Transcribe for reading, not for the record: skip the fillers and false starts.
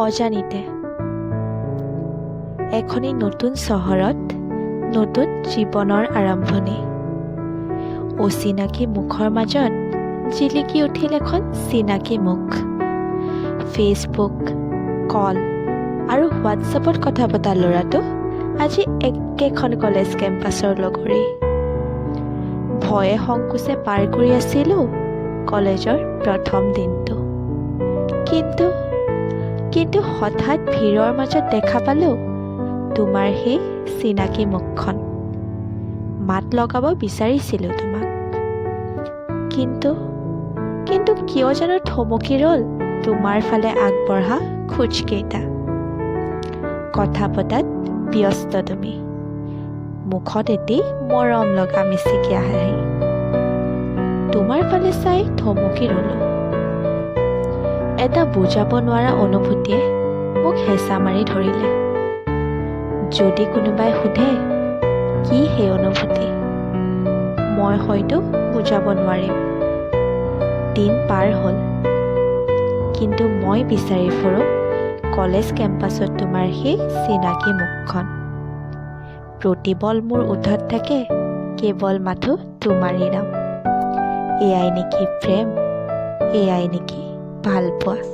অজানিতে এখনি নতুন চহৰত নতুন জীৱনৰ আৰম্ভণি। অচিনাকি মুখৰ মাজত জিলিকি উঠিল এখন চিনাকি মুখ। ফেচবুক, কল আৰু হোৱাটছএপত কথা পতা ল'ৰাটো আজি একেখন কলেজ কেম্পাছৰ লগৰী। ভয়ে সংকোচে পাৰ কৰি আছিলোঁ কলেজৰ প্ৰথম দিনটো। কিন্তু হঠাৎ ভিৰৰ মাজত দেখা পালোঁ তোমাৰ সেই চিনাকি মুখখন। মাত লগাব বিচাৰিছিলোঁ তোমাক, কিন্তু কিয় জানো থমকি ৰ'ল তোমাৰ ফালে আগবঢ়া খোজকেইটা। কথা পতাত ব্যস্ত তুমি, মুখত এটি মৰম লগা মিচিকীয়া হাঁহি। তোমাৰ ফালে চাই থমকি ৰ'লো। এটা বুজাব নোৱাৰা অনুভূতিয়ে মোক হেঁচা মাৰি ধৰিলে। যদি কোনোবাই সোধে কি সেই অনুভূতি, মই হয়তো বুজাব নোৱাৰিম। দিন পাৰ হ'ল, কিন্তু মই বিচাৰি ফুৰোঁ কলেজ কেম্পাছত তোমাৰ সেই চিনাকি মুখখন। প্ৰতিবল মোৰ ওঠত থাকে কেৱল মাথো তোমাৰেই নাম। এয়াই নেকি প্ৰেম, এয়াই নেকি ভাল পোৱা।